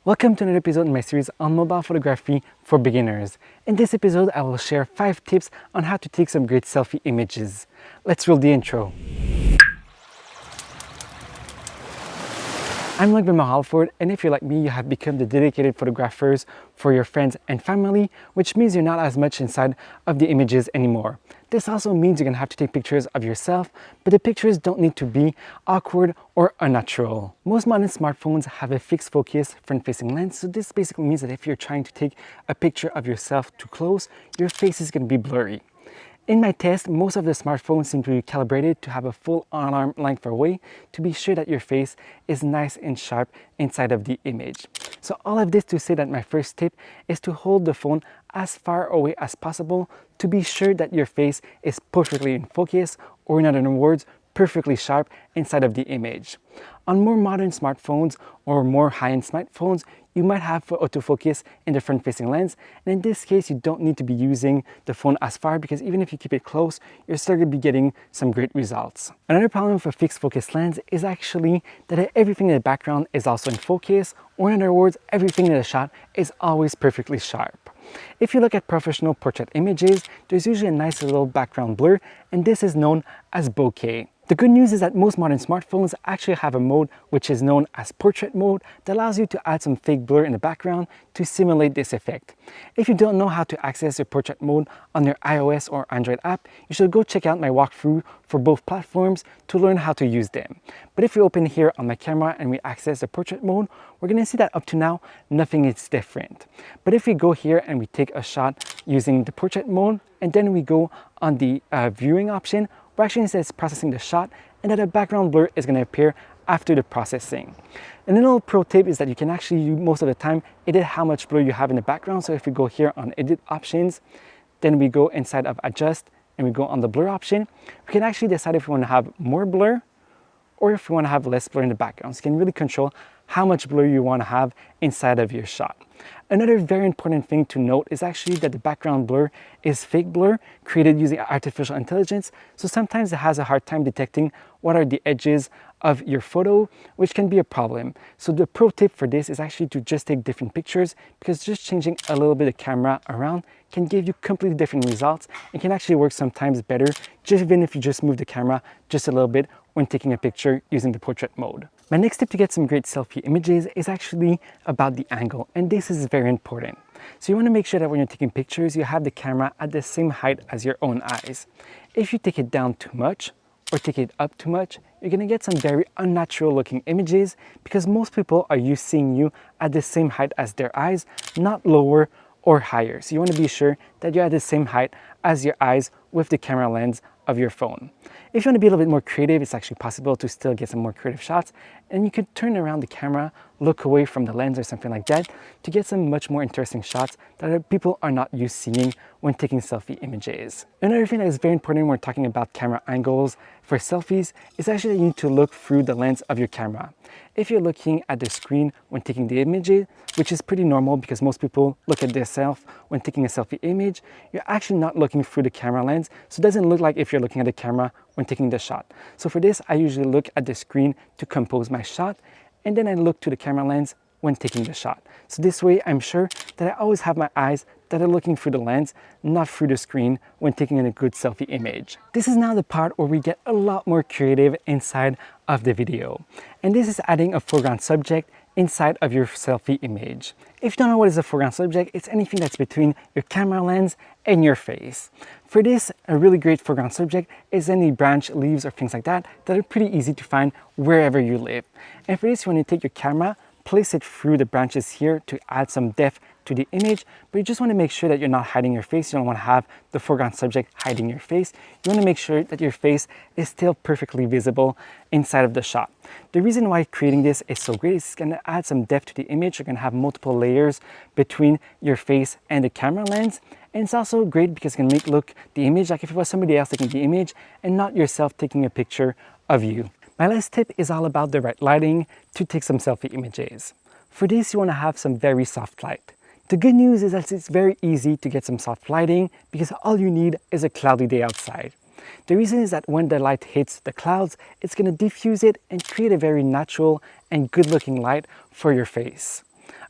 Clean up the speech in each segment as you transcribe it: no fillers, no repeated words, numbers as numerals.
Welcome to another episode in my series on mobile photography for beginners. In this episode, I will share 5 tips on how to take some great selfie images. Let's roll the intro. I'm Bellemare-Alford, and if you're like me, you have become the dedicated photographers for your friends and family, which means you're not as much inside of the images anymore. This also means you're going to have to take pictures of yourself, but the pictures don't need to be awkward or unnatural. Most modern smartphones have a fixed focus front-facing lens, so this basically means that if you're trying to take a picture of yourself too close, your face is going to be blurry. In my test, most of the smartphones seem to be calibrated to have a full arm length away to be sure that your face is nice and sharp inside of the image. So all of this to say that my first tip is to hold the phone as far away as possible to be sure that your face is perfectly in focus, or in other words, perfectly sharp inside of the image. On more modern smartphones or more high-end smartphones, you might have autofocus in the front-facing lens, and in this case you don't need to be using the phone as far, because even if you keep it close, you're still going to be getting some great results. Another problem with a fixed focus lens is actually that everything in the background is also in focus, or in other words, everything in the shot is always perfectly sharp. If you look at professional portrait images, there's usually a nice little background blur, and this is known as bokeh. The good news is that most modern smartphones actually have a mode which is known as portrait mode that allows you to add some fake blur in the background to simulate this effect. If you don't know how to access your portrait mode on your iOS or Android app, you should go check out my walkthrough for both platforms to learn how to use them. But if you open here on my camera and we access the portrait mode, we're going to see that up to now, nothing is different. But if we go here and we take a shot using the portrait mode, and then we go on the viewing option, we're actually instead processing the shot, and that a background blur is going to appear after the processing. And a little pro tip is that you can actually, most of the time, edit how much blur you have in the background. So if we go here on edit options, then we go inside of adjust and we go on the blur option, we can actually decide if we want to have more blur or if we want to have less blur in the background. So you can really control how much blur you want to have inside of your shot. Another very important thing to note is actually that the background blur is fake blur created using artificial intelligence, so sometimes it has a hard time detecting what are the edges of your photo, which can be a problem. So the pro tip for this is actually to just take different pictures, because just changing a little bit of camera around can give you completely different results and can actually work sometimes better, just even if you just move the camera just a little bit when taking a picture using the portrait mode. My next tip to get some great selfie images is actually about the angle, and this is very important. So you want to make sure that when you're taking pictures, you have the camera at the same height as your own eyes. If you take it down too much or take it up too much, you're going to get some very unnatural looking images, because most people are used seeing you at the same height as their eyes, not lower or higher. So you want to be sure that you're at the same height as your eyes with the camera lens of your phone. If you want to be a little bit more creative, it's actually possible to still get some more creative shots, and you could turn around the camera, look away from the lens or something like that to get some much more interesting shots that people are not used seeing when taking selfie images. Another thing that is very important when we're talking about camera angles for selfies is actually that you need to look through the lens of your camera. If you're looking at the screen when taking the image, which is pretty normal because most people look at themselves when taking a selfie image, you're actually not looking through the camera lens, so it doesn't look like if you're looking at the camera when taking the shot. So for this, I usually look at the screen to compose my shot, and then I look to the camera lens when taking the shot. So this way, I'm sure that I always have my eyes that are looking through the lens, not through the screen when taking a good selfie image. This is now the part where we get a lot more creative inside of the video. And this is adding a foreground subject inside of your selfie image. If you don't know what is a foreground subject, it's anything that's between your camera lens and your face. For this, a really great foreground subject is any branch, leaves, or things like that that are pretty easy to find wherever you live. And for this, you want to take your camera, place it through the branches here to add some depth to the image, but you just want to make sure that you're not hiding your face. You don't want to have the foreground subject hiding your face. You want to make sure that your face is still perfectly visible inside of the shot. The reason why creating this is so great is it's going to add some depth to the image. You're going to have multiple layers between your face and the camera lens. And it's also great because it can make look the image like if it was somebody else taking the image and not yourself taking a picture of you. My last tip is all about the right lighting to take some selfie images. For this, you want to have some very soft light. The good news is that it's very easy to get some soft lighting because all you need is a cloudy day outside. The reason is that when the light hits the clouds, it's going to diffuse it and create a very natural and good looking light for your face.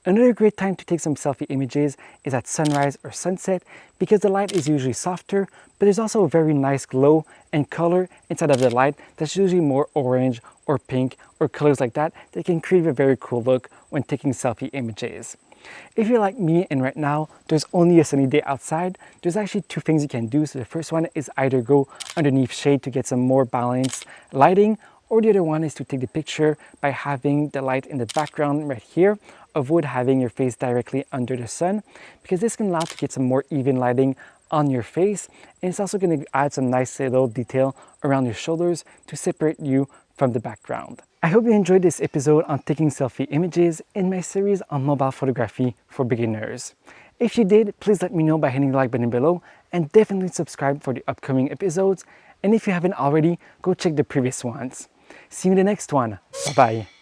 Another great time to take some selfie images is at sunrise or sunset because the light is usually softer, but there's also a very nice glow and color inside of the light that's usually more orange or pink or colors like that that can create a very cool look when taking selfie images. If you're like me and right now there's only a sunny day outside, there's actually two things you can do. So the first one is either go underneath shade to get some more balanced lighting, or the other one is to take the picture by having the light in the background right here. Avoid having your face directly under the sun because this can allow to get some more even lighting on your face, and it's also going to add some nice little detail around your shoulders to separate you from the background. I hope you enjoyed this episode on taking selfie images in my series on mobile photography for beginners. If you did, please let me know by hitting the like button below and definitely subscribe for the upcoming episodes. And if you haven't already, go check the previous ones. See you in the next one. Bye bye.